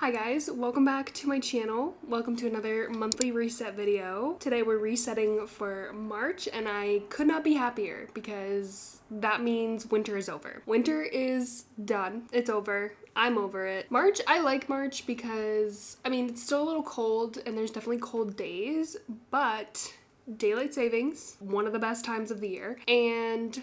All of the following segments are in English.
Hi guys, welcome back to my channel. Welcome to another monthly reset video. Today we're resetting for March and I could not be happier because that means winter is over. Winter is done. It's over. I'm over it. March, I like March because, it's still a little cold and there's definitely cold days, but daylight savings, one of the best times of the year, and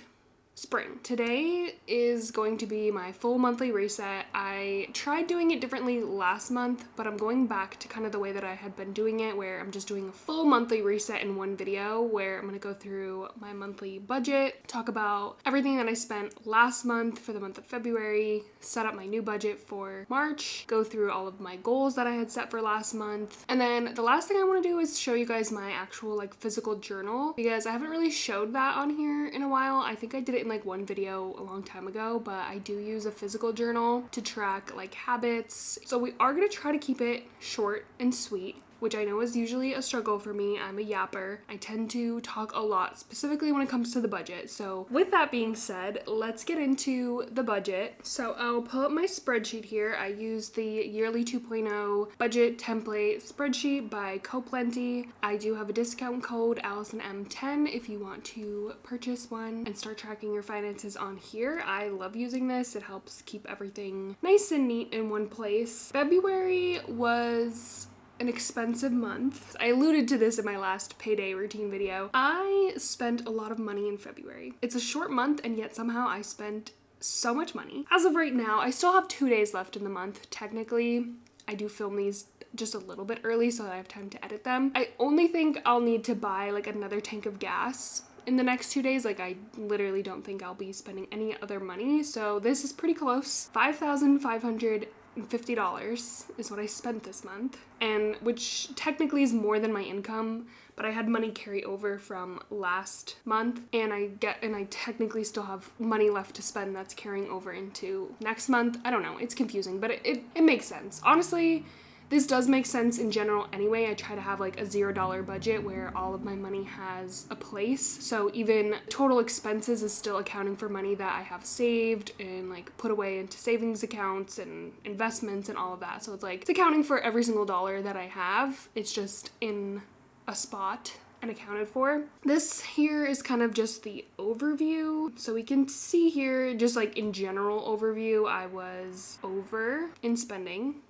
spring. Today is going to be my full monthly reset. I tried doing it differently last month, but I'm going back to kind of the way that I had been doing it, where I'm just doing a full monthly reset in one video where I'm going to go through my monthly budget, talk about everything that I spent last month for the month of February, set up my new budget for March, go through all of my goals that I had set for last month. And then the last thing I want to do is show you guys my actual physical journal, because I haven't really showed that on here in a while. I think I did it in one video a long time ago, but I do use a physical journal to track habits. So we are going to try to keep it short and sweet, which I know is usually a struggle for me. I'm a yapper. I tend to talk a lot, specifically when it comes to the budget. So with that being said, let's get into the budget. So I'll pull up my spreadsheet here. I use the yearly 2.0 budget template spreadsheet by Coplenty. I do have a discount code, Allison M10, if you want to purchase one and start tracking your finances on here. I love using this. It helps keep everything nice and neat in one place. February was an expensive month. I alluded to this in my last payday routine video. I spent a lot of money in February. It's a short month and yet somehow I spent so much money. As of right now, I still have 2 days left in the month. Technically, I do film these just a little bit early so that I have time to edit them. I only think I'll need to buy another tank of gas in the next 2 days. I literally don't think I'll be spending any other money. So this is pretty close. $5,550 is what I spent this month, and which technically is more than my income, but I had money carry over from last month, and I technically still have money left to spend that's carrying over into next month. I don't know, it's confusing, but it makes sense. Honestly, this does make sense in general anyway. I try to have a $0 budget where all of my money has a place. So even total expenses is still accounting for money that I have saved and put away into savings accounts and investments and all of that. So it's accounting for every single dollar that I have. It's just in a spot and accounted for. This here is kind of just the overview. So we can see here, just in general overview, I was over in spending,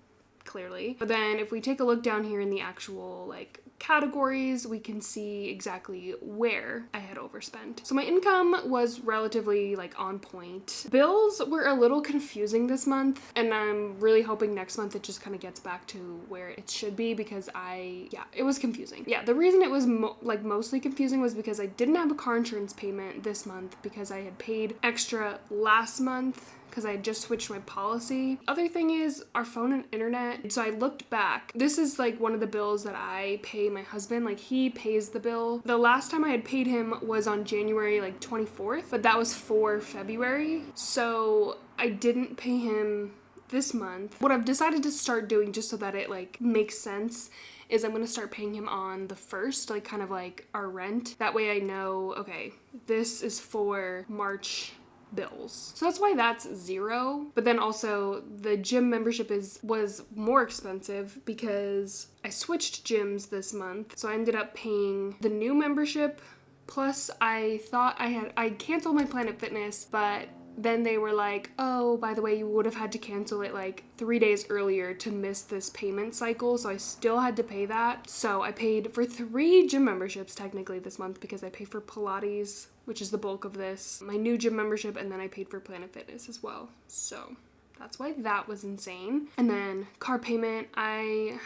clearly. But then if we take a look down here in the actual categories, we can see exactly where I had overspent. So my income was relatively on point. Bills were a little confusing this month, and I'm really hoping next month it just kind of gets back to where it should be, because it was confusing. Yeah, the reason it was mostly confusing was because I didn't have a car insurance payment this month because I had paid extra last month because I had just switched my policy. Other thing is our phone and internet. So I looked back. This is one of the bills that I pay my husband. He pays the bill. The last time I had paid him was on January 24th, but that was for February. So I didn't pay him this month. What I've decided to start doing, just so that it makes sense, is I'm going to start paying him on the 1st, kind of our rent. That way I know, okay, this is for March bills. So that's why that's $0. But then also the gym membership was more expensive because I switched gyms this month. So I ended up paying the new membership, plus I thought I canceled my Planet Fitness, but then they were oh, by the way, you would have had to cancel it 3 days earlier to miss this payment cycle. So I still had to pay that. So I paid for 3 gym memberships technically this month, because I pay for Pilates, which is the bulk of this, my new gym membership, and then I paid for Planet Fitness as well. So that's why that was insane. And then car payment, I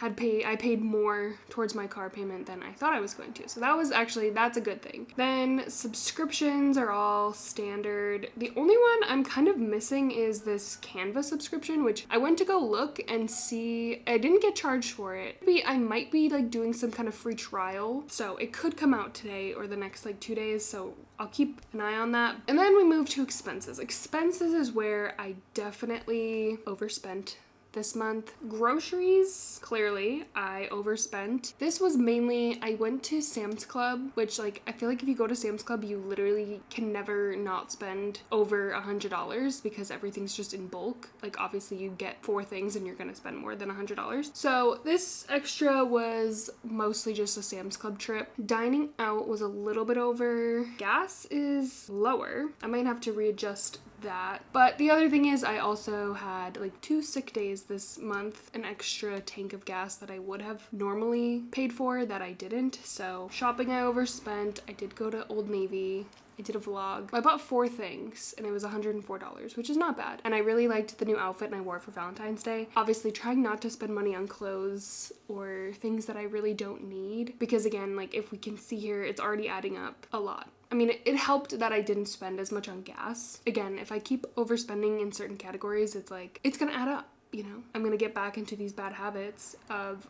paid more towards my car payment than I thought I was going to. So that's a good thing. Then subscriptions are all standard. The only one I'm kind of missing is this Canva subscription, which I went to go look and see. I didn't get charged for it. I might be doing some kind of free trial. So it could come out today or the next 2 days. So I'll keep an eye on that. And then we move to expenses. Expenses is where I definitely overspent this month. Groceries, clearly, I overspent. This was mainly, I went to Sam's Club, which like, I feel like if you go to Sam's Club, you literally can never not spend over $100 because everything's just in bulk. Like obviously you get 4 things and you're gonna spend more than $100. So this extra was mostly just a Sam's Club trip. Dining out was a little bit over. Gas is lower. I might have to readjust that. But the other thing is I also had like 2 sick days this month, an extra tank of gas that I would have normally paid for that I didn't. So shopping, I overspent. I did go to Old Navy. I did a vlog. I bought 4 things and it was $104, which is not bad. And I really liked the new outfit and I wore it for Valentine's Day. Obviously trying not to spend money on clothes or things that I really don't need, because again, like if we can see here, it's already adding up a lot. I mean, it helped that I didn't spend as much on gas. Again, if I keep overspending in certain categories, it's like, it's gonna add up, you know? I'm gonna get back into these bad habits of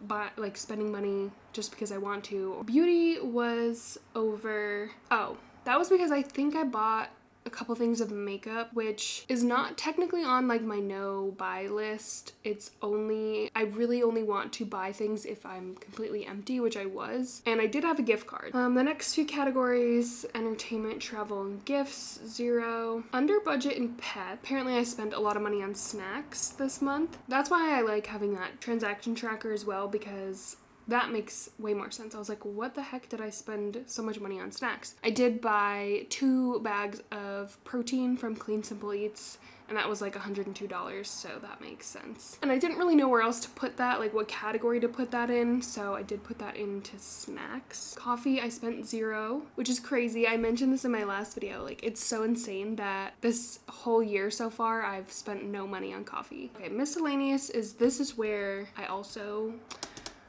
spending money just because I want to. Beauty was over, that was because I think I bought a couple things of makeup, which is not technically on like my no buy list. It's only, I really only want to buy things if I'm completely empty, which I was. And I did have a gift card. The next few categories, entertainment, travel, and gifts, 0. Under budget and pet. Apparently I spent a lot of money on snacks this month. That's why I like having that transaction tracker as well, because that makes way more sense. I was like, what the heck did I spend so much money on snacks? I did buy 2 bags of protein from Clean Simple Eats, and that was like $102, so that makes sense. And I didn't really know where else to put that, like what category to put that in, so I did put that into snacks. Coffee, I spent 0, which is crazy. I mentioned this in my last video. Like, it's so insane that this whole year so far, I've spent no money on coffee. Okay, miscellaneous this is where I also...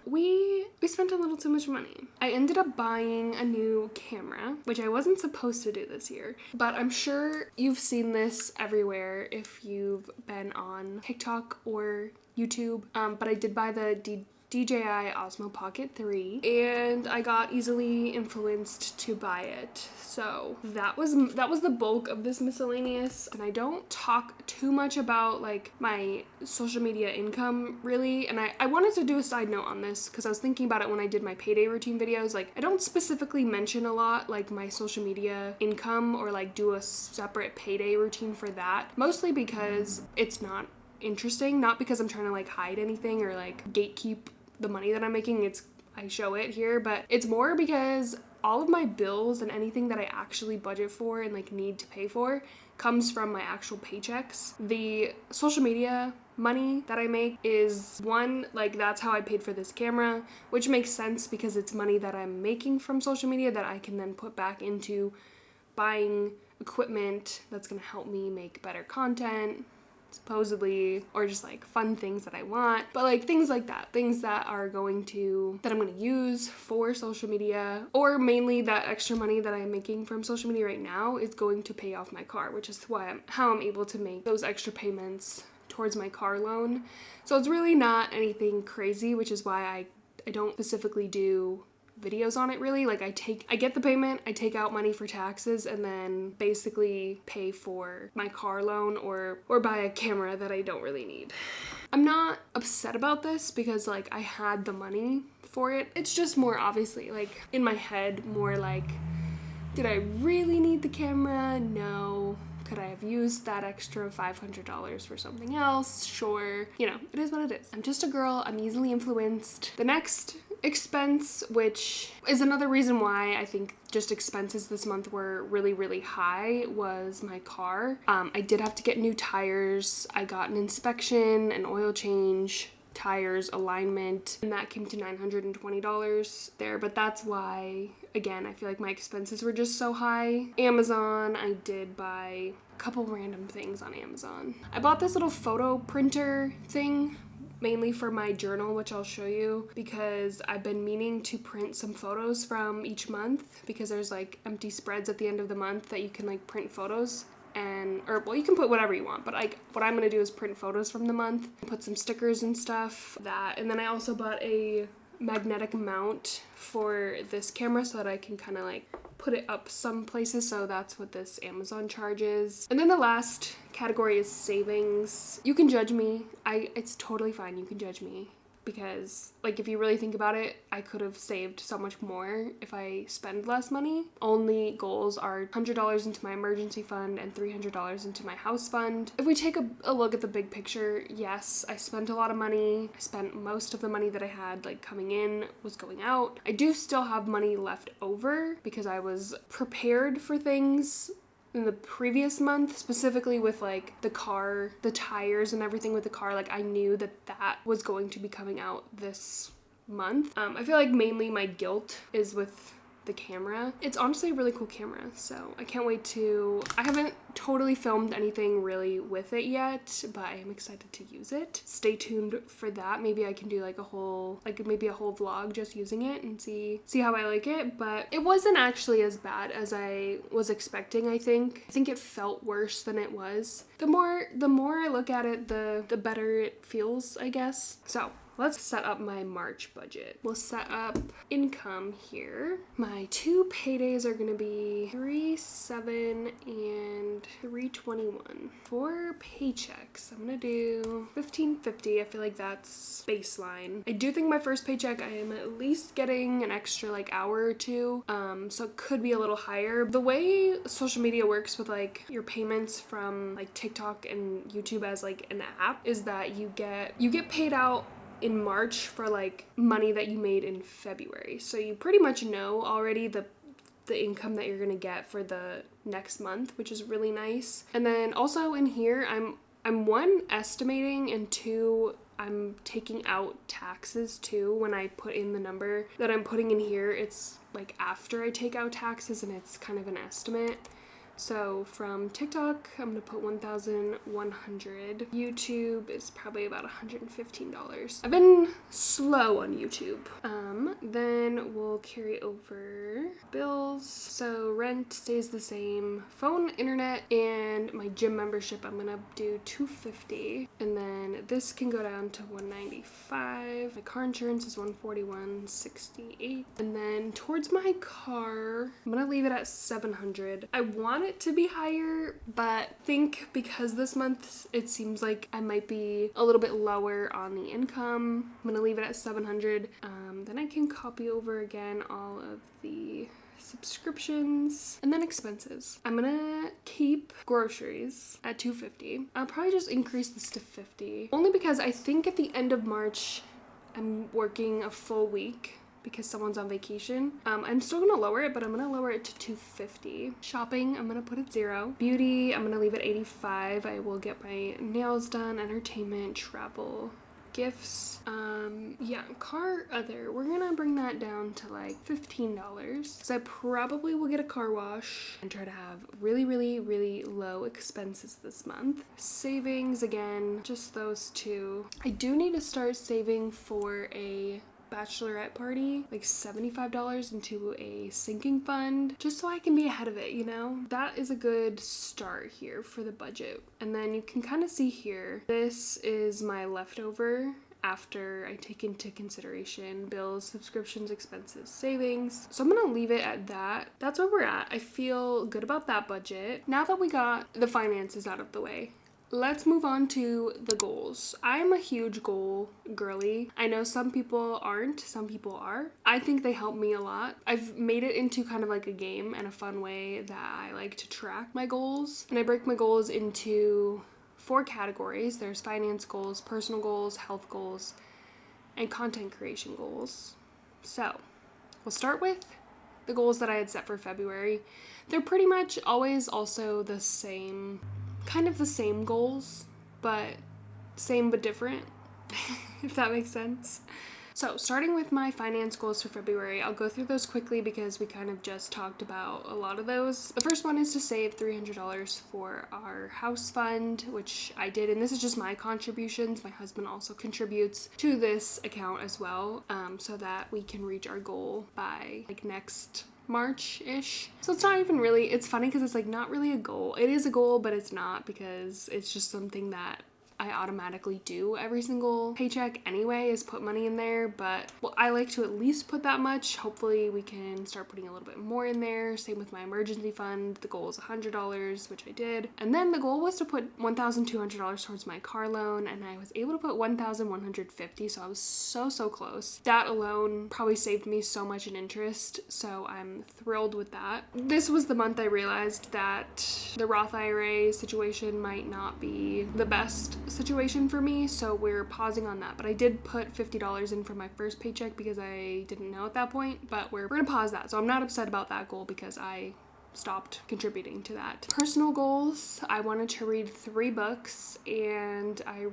We spent a little too much money. I ended up buying a new camera, which I wasn't supposed to do this year, but I'm sure you've seen this everywhere if you've been on TikTok or YouTube. But I did buy the DJI Osmo Pocket 3 and I got easily influenced to buy it. So that was the bulk of this miscellaneous, and I don't talk too much about like my social media income really, and I wanted to do a side note on this because I was thinking about it when I did my payday routine videos. Like I don't specifically mention a lot like my social media income or like do a separate payday routine for that, mostly because it's not interesting, not because I'm trying to like hide anything or like gatekeep the money that I'm making. I show it here, but it's more because all of my bills and anything that I actually budget for and like need to pay for comes from my actual paychecks. The social media money that I make is one, like that's how I paid for this camera, which makes sense because it's money that I'm making from social media that I can then put back into buying equipment that's gonna help me make better content, supposedly, or just like fun things that I want, but like things like that, things that I'm going to use for social media, or mainly that extra money that I'm making from social media right now is going to pay off my car, which is how I'm able to make those extra payments towards my car loan. So it's really not anything crazy, which is why I don't specifically do videos on it really. Like I get the payment, I take out money for taxes, and then basically pay for my car loan or buy a camera that I don't really need. I'm not upset about this because like I had the money for it. It's just more obviously like in my head more like, did I really need the camera? No. Could I have used that extra $500 for something else? Sure. You know, it is what it is. I'm just a girl. I'm easily influenced. The next expense, which is another reason why I think just expenses this month were really, really high, was my car. I did have to get new tires. I got an inspection, an oil change, tires, alignment, and that came to $920 there. But that's why, again, I feel like my expenses were just so high. Amazon, I did buy a couple random things on Amazon. I bought this little photo printer thing mainly for my journal, which I'll show you, because I've been meaning to print some photos from each month, because there's like empty spreads at the end of the month that you can like print photos well, you can put whatever you want, but like what I'm gonna do is print photos from the month, put some stickers and stuff, and then I also bought a magnetic mount for this camera so that I can kind of like put it up some places, so that's what this Amazon charges. And then the last category is savings. You can judge me. It's totally fine. You can judge me. Because, like, if you really think about it, I could have saved so much more if I spend less money. Only goals are $100 into my emergency fund and $300 into my house fund. If we take a look at the big picture, yes, I spent a lot of money. I spent most of the money that I had, like, coming in was going out. I do still have money left over because I was prepared for things in the previous month, specifically with like the car, the tires and everything with the car. Like, I knew that was going to be coming out this month. I feel like mainly my guilt is with the camera. It's honestly a really cool camera, so I can't wait to... I haven't totally filmed anything really with it yet, but I am excited to use it. Stay tuned for that. Maybe I can do like a whole vlog just using it and see how I like it. But it wasn't actually as bad as I was expecting. I think it felt worse than it was. The more I look at it, the better it feels, I guess. So let's set up my March budget. We'll set up income here. My 2 paydays are gonna be $3.7 and $3.21. 4 paychecks, I'm gonna do $15.50. I feel like that's baseline. I do think my first paycheck, I am at least getting an extra like hour or two, so it could be a little higher. The way social media works with like your payments from like TikTok and YouTube as like an app is that you get paid out in March for like money that you made in February. So you pretty much know already the income that you're gonna get for the next month, which is really nice. And then also in here, I'm one, estimating, and 2, I'm taking out taxes too. When I put in the number that I'm putting in here, it's like after I take out taxes and it's kind of an estimate. So from TikTok, I'm gonna put 1,100. YouTube is probably about $115. I've been slow on YouTube. Then we'll carry over bills. So rent stays the same. Phone, internet, and my gym membership, I'm gonna do $250. And then this can go down to $195. My car insurance is $141.68. And then towards my car, I'm gonna leave it at $700. I want it to be higher, but think because this month it seems like I might be a little bit lower on the income, I'm gonna leave it at $700. Then I can copy over again all of the subscriptions and then expenses. I'm gonna keep groceries at $250. I'll probably just increase this to $50, only because I think at the end of March I'm working a full week because someone's on vacation. I'm still gonna lower it, but I'm gonna lower it to $250. Shopping, I'm gonna put it 0. Beauty, I'm gonna leave it 85. I will get my nails done. Entertainment, travel, gifts. Yeah, car, other, we're gonna bring that down to like $15. So I probably will get a car wash and try to have really, really, really low expenses this month. Savings, again, just those 2. I do need to start saving for a bachelorette party, like $75 into a sinking fund, just so I can be ahead of it, you know? That is a good start here for the budget. And then you can kind of see here, this is my leftover after I take into consideration bills, subscriptions, expenses, savings. So I'm gonna leave it at that. That's where we're at. I feel good about that budget. Now that we got the finances out of the way, let's move on to the goals. I'm a huge goal girly. I know some people aren't, some people are. I think they help me a lot. I've made it into kind of like a game and a fun way that I like to track my goals. And I break my goals into 4 categories. There's finance goals, personal goals, health goals, and content creation goals. So we'll start with the goals that I had set for February. They're pretty much always also the same, kind of the same goals, but same but different, if that makes sense. So starting with my finance goals for February, I'll go through those quickly because we kind of just talked about a lot of those. The first one is to save $300 for our house fund, which I did, and this is just my contributions. My husband also contributes to this account as well, so that we can reach our goal by like next March-ish. So it's not even really, it's funny because it's like not really a goal. It is a goal, but it's not, because it's just something that I automatically do every single paycheck anyway, is put money in there, but well, I like to at least put that much. Hopefully we can start putting a little bit more in there. Same with my emergency fund. The goal is $100, which I did. And then the goal was to put $1,200 towards my car loan, and I was able to put $1,150, so I was so close. That alone probably saved me so much in interest, so I'm thrilled with that. This was the month I realized that the Roth IRA situation might not be the best situation for me, so we're pausing on that. But I did put $50 in for my first paycheck because I didn't know at that point, but we're gonna pause that. So I'm not upset about that goal because I stopped contributing to that. Personal goals, I wanted to read 3 books, and I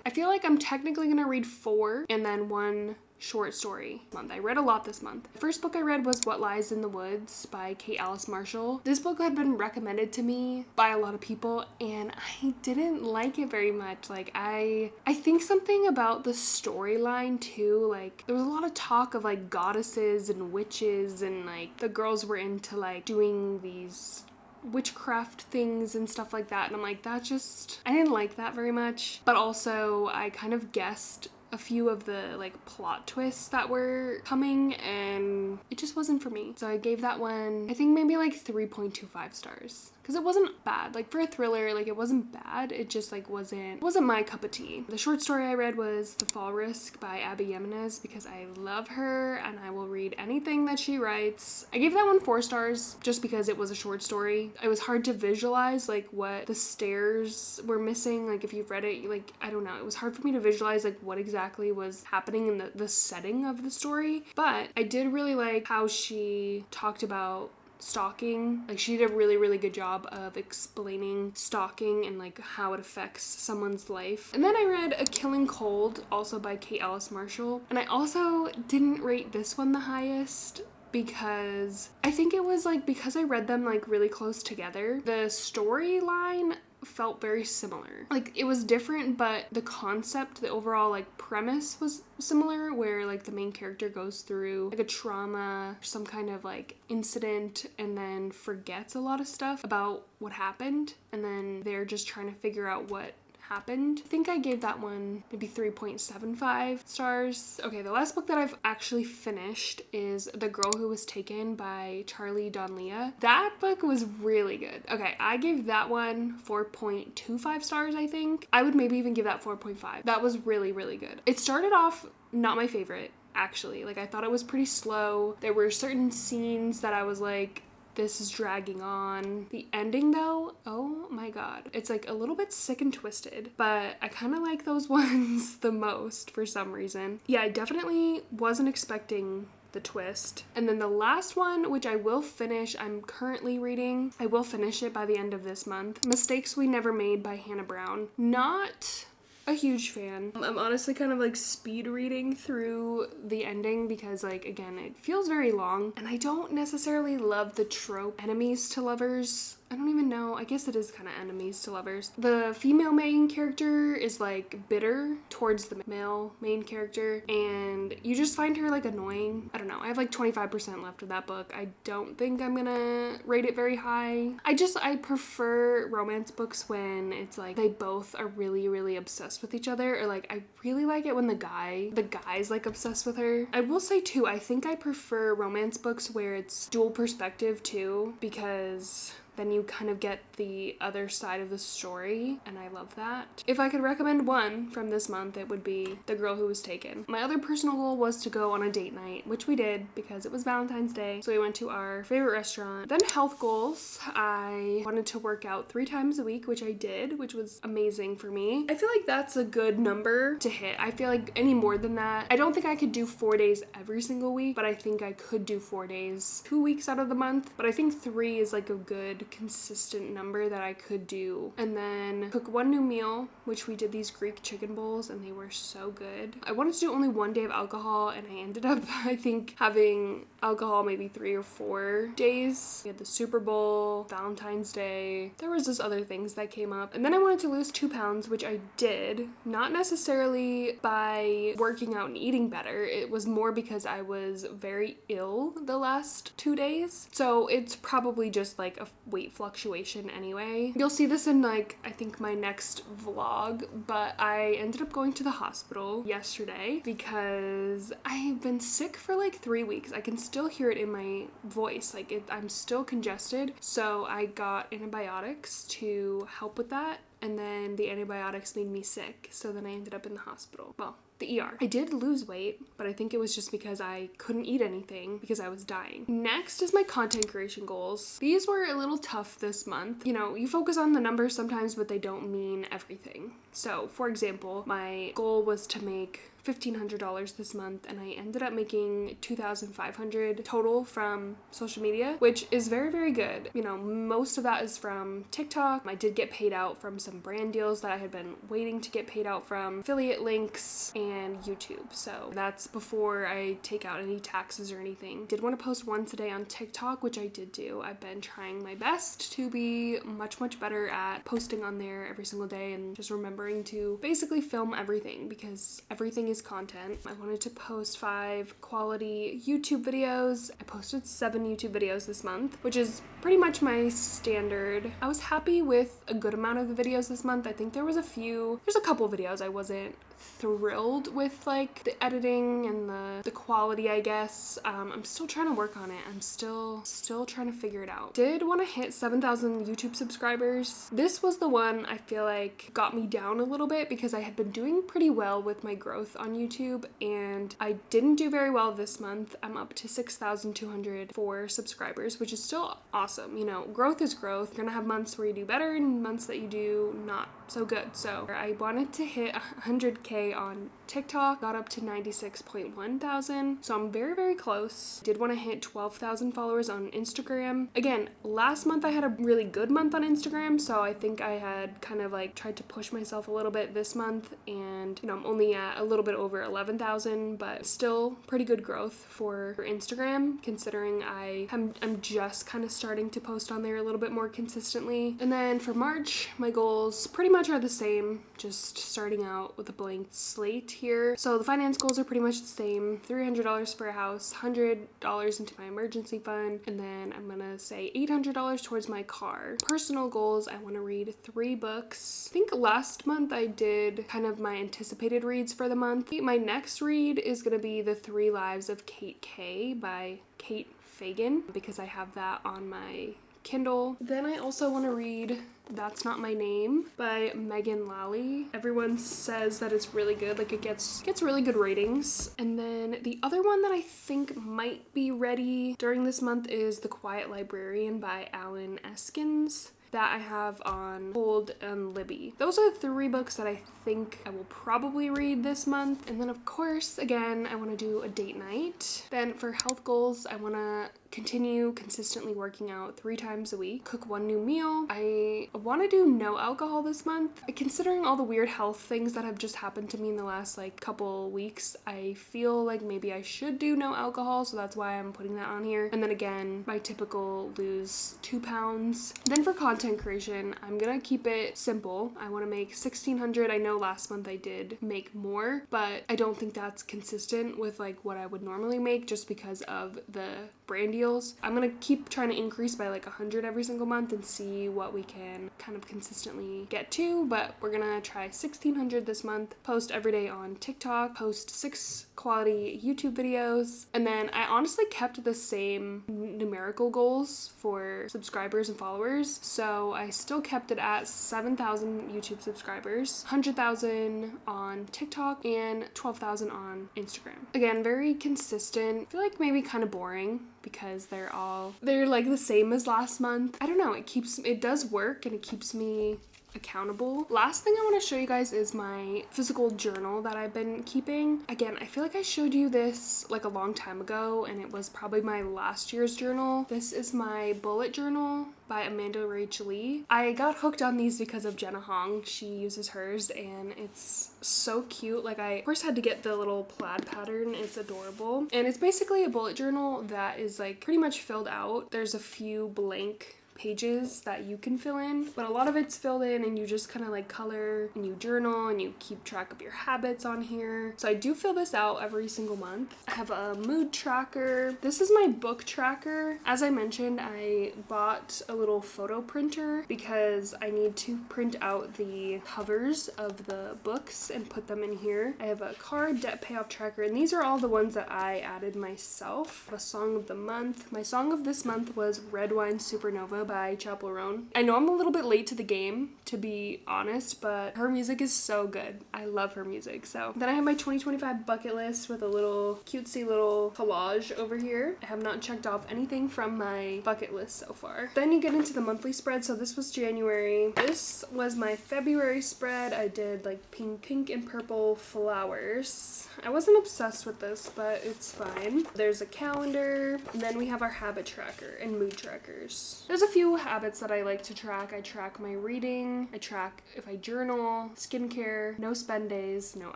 feel like I'm technically gonna read 4 and then 1 short story month. I read a lot this month. The first book I read was What Lies in the Woods by Alice Marshall. This book had been recommended to me by a lot of people, and I didn't like it very much. Like I think something about the storyline too, like there was a lot of talk of like goddesses and witches, and like the girls were into like doing these witchcraft things and stuff like that, and I'm like, I didn't like that very much. But also I kind of guessed a few of the like plot twists that were coming, and it just wasn't for me. So I gave that one, I think maybe like 3.25 stars. Because it wasn't bad. Like for a thriller, like it wasn't bad. It just like wasn't my cup of tea. The short story I read was The Fall Risk by Abby Jimenez because I love her and I will read anything that she writes. I gave that one 4 stars just because it was a short story. It was hard to visualize like what the stairs were missing. Like if you've read it, like, I don't know. It was hard for me to visualize like what exactly was happening in the setting of the story. But I did really like how she talked about stalking. Like she did a really good job of explaining stalking and like how it affects someone's life. And then I read A Killing Cold, also by Alice Marshall, and I also didn't rate this one the highest because I think it was like because I read them like really close together, the storyline felt very similar. Like it was different, but the concept, the overall like premise was similar, where like the main character goes through like a trauma, some kind of like incident, and then forgets a lot of stuff about what happened, and then they're just trying to figure out what happened. I think I gave that one maybe 3.75 stars. Okay, the last book that I've actually finished is The Girl Who Was Taken by Charlie Donlea. That book was really good. Okay, I gave that one 4.25 stars, I think. I would maybe even give that 4.5. That was really good. It started off not my favorite, actually. Like I thought it was pretty slow. There were certain scenes that I was like, this is dragging on. The ending though, oh my god. It's like a little bit sick and twisted, but I kind of like those ones the most for some reason. Yeah, I definitely wasn't expecting the twist. And then the last one, which I will finish, I'm currently reading. I will finish it by the end of this month. Mistakes We Never Made by Hannah Brown. Not a huge fan. I'm honestly kind of like speed reading through the ending because like, again, it feels very long, and I don't necessarily love the trope enemies to lovers. I don't even know. I guess it is kind of enemies to lovers. The female main character is like bitter towards the male main character, and you just find her like annoying. I don't know. I have like 25% left of that book. I don't think I'm gonna rate it very high. I prefer romance books when it's like they both are really obsessed with each other, or like I really like it when the guy's like obsessed with her. I will say too, I think I prefer romance books where it's dual perspective too, because then you kind of get the other side of the story, and I love that. If I could recommend one from this month, it would be The Girl Who Was Taken. My other personal goal was to go on a date night, which we did because it was Valentine's Day, so we went to our favorite restaurant. Then health goals, I wanted to work out 3 times a week, which I did, which was amazing for me. I feel like that's a good number to hit. I feel like any more than that, I don't think I could do 4 days every single week, but I think I could do 4 days 2 weeks out of the month. But I think 3 is like a good consistent number that I could do. And then cook 1 new meal, which we did these Greek chicken bowls, and they were so good. I wanted to do only 1 day of alcohol, and I ended up, I think, having alcohol maybe 3 or 4 days. We had the Super Bowl, Valentine's Day. There was just other things that came up. And then I wanted to lose 2 pounds, which I did. Not necessarily by working out and eating better. It was more because I was very ill the last 2 days. So it's probably just like a weight fluctuation anyway. You'll see this in like, I think my next vlog, but I ended up going to the hospital yesterday because I've been sick for like 3 weeks. I can still hear it in my voice. Like I'm still congested. So I got antibiotics to help with that. And then the antibiotics made me sick. So then I ended up in the hospital. Well, the ER. I did lose weight, but I think it was just because I couldn't eat anything because I was dying. Next is my content creation goals. These were a little tough this month. You know, you focus on the numbers sometimes, but they don't mean everything. So, for example, my goal was to make $1,500 this month, and I ended up making $2,500 total from social media, which is very, very good. You know, most of that is from TikTok. I did get paid out from some brand deals that I had been waiting to get paid out from, affiliate links, and YouTube. So that's before I take out any taxes or anything. Did want to post once a day on TikTok, which I did do. I've been trying my best to be much, much better at posting on there every single day and just remembering to basically film everything because everything is content. I wanted to post 5 quality YouTube videos. I posted 7 YouTube videos this month, which is pretty much my standard. I was happy with a good amount of the videos this month. I think there's a couple videos I wasn't thrilled with, like the editing and the quality, I guess. I'm still trying to work on it. I'm still trying to figure it out. Did want to hit 7,000 YouTube subscribers. This was the one I feel like got me down a little bit because I had been doing pretty well with my growth on YouTube and I didn't do very well this month. I'm up to 6,204 subscribers, which is still awesome. You know, growth is growth. You're gonna have months where you do better and months that you do not so good. So I wanted to hit 100K on TikTok, got up to 96.1 thousand. So I'm very, very close. Did want to hit 12,000 followers on Instagram. Again, last month I had a really good month on Instagram, so I think I had kind of like tried to push myself a little bit this month, and you know, I'm only at a little bit over 11,000, but still pretty good growth for Instagram considering I'm just kind of starting to post on there a little bit more consistently. And then for March, my goals pretty much are the same, just starting out with a blank slate here. So the finance goals are pretty much the same. $300 for a house, $100 into my emergency fund, and then I'm gonna say $800 towards my car. Personal goals, I want to read 3 books. I think last month I did kind of my anticipated reads for the month. My next read is gonna be The 3 Lives of Kate K by Kate Fagan because I have that on my Kindle. Then I also want to read That's Not My Name by Megan Lally. Everyone says that it's really good, like it gets really good ratings. And then the other one that I think might be ready during this month is The Quiet Librarian by Alan Eskins. That I have on hold and Libby. Those are 3 books that I think I will probably read this month. And then of course, again, I want to do a date night. Then for health goals, I want to continue consistently working out 3 times a week, cook 1 new meal. I want to do no alcohol this month. Considering all the weird health things that have just happened to me in the last like couple weeks, I feel like maybe I should do no alcohol, so that's why I'm putting that on here. And then again, my typical lose 2 pounds. Then for content creation, I'm gonna keep it simple. I want to make 1,600. I know last month I did make more, but I don't think that's consistent with like what I would normally make just because of the brand deals. I'm gonna keep trying to increase by like 100 every single month and see what we can kind of consistently get to, but we're gonna try 1,600 this month, post every day on TikTok, post 6 quality YouTube videos, and then I honestly kept the same numerical goals for subscribers and followers, so I still kept it at 7,000 YouTube subscribers, 100,000 on TikTok, and 12,000 on Instagram. Again, very consistent. I feel like maybe kind of boring because they're like the same as last month. I don't know, it does work and it keeps me accountable. Last thing I want to show you guys is my physical journal that I've been keeping. Again, I feel like I showed you this like a long time ago and it was probably my last year's journal. This is my bullet journal by Amanda Rachel Lee. I got hooked on these because of Jenna Hong. She uses hers and it's so cute. Like I first had to get the little plaid pattern. It's adorable. And it's basically a bullet journal that is like pretty much filled out. There's a few blank pages that you can fill in, but a lot of it's filled in and you just kind of like color and you journal and you keep track of your habits on here. So I do fill this out every single month. I have a mood tracker. This is my book tracker. As I mentioned, I bought a little photo printer because I need to print out the covers of the books and put them in here. I have a card debt payoff tracker, and these are all the ones that I added myself. A song of the month. My song of this month was Red Wine Supernova by Chapel Roan. I know I'm a little bit late to the game, to be honest, but her music is so good. I love her music. So then I have my 2025 bucket list with a little cutesy little collage over here. I have not checked off anything from my bucket list so far. Then you get into the monthly spread. So this was January. This was my February spread. I did like pink and purple flowers. I wasn't obsessed with this, but it's fine. There's a calendar, and then we have our habit tracker and mood trackers. There's a few habits that I like to track. I track my reading, I track if I journal, skincare, no spend days, no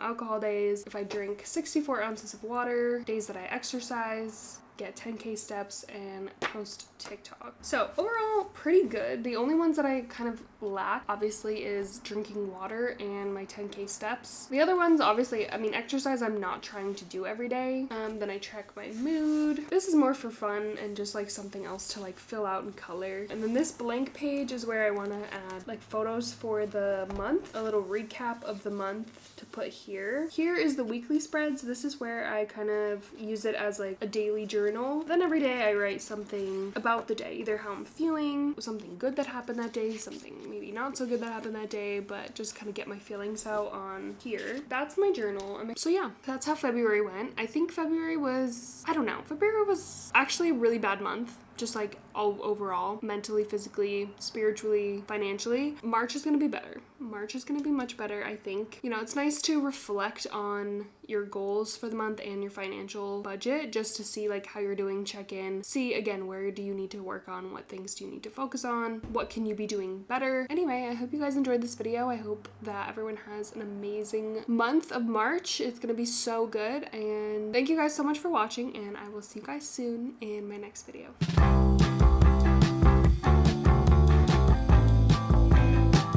alcohol days, if I drink 64 ounces of water, days that I exercise, get 10K steps, and post TikTok. So overall, pretty good. The only ones that I kind of lack, obviously, is drinking water and my 10K steps. The other ones, obviously, I mean, exercise I'm not trying to do every day. Then I track my mood. This is more for fun and just like something else to like fill out and color. And then this blank page is where I want to add like photos for the month, a little recap of the month to put here. Here is the weekly spread. So this is where I kind of use it as like a daily journal. Then every day I write something about the day, either how I'm feeling, something good that happened that day, something maybe not so good that happened that day, but just kind of get my feelings out on here. That's my journal. So yeah, that's how February went. I think February was, I don't know, February was actually a really bad month. Just like all overall, mentally, physically, spiritually, financially. March is going to be better. March is going to be much better, I think. You know, it's nice to reflect on your goals for the month and your financial budget just to see like how you're doing, check in, see again, where do you need to work on, what things do you need to focus on, what can you be doing better. Anyway, I hope you guys enjoyed this video. I hope that everyone has an amazing month of March. It's going to be so good, and thank you guys so much for watching, and I will see you guys soon in my next video.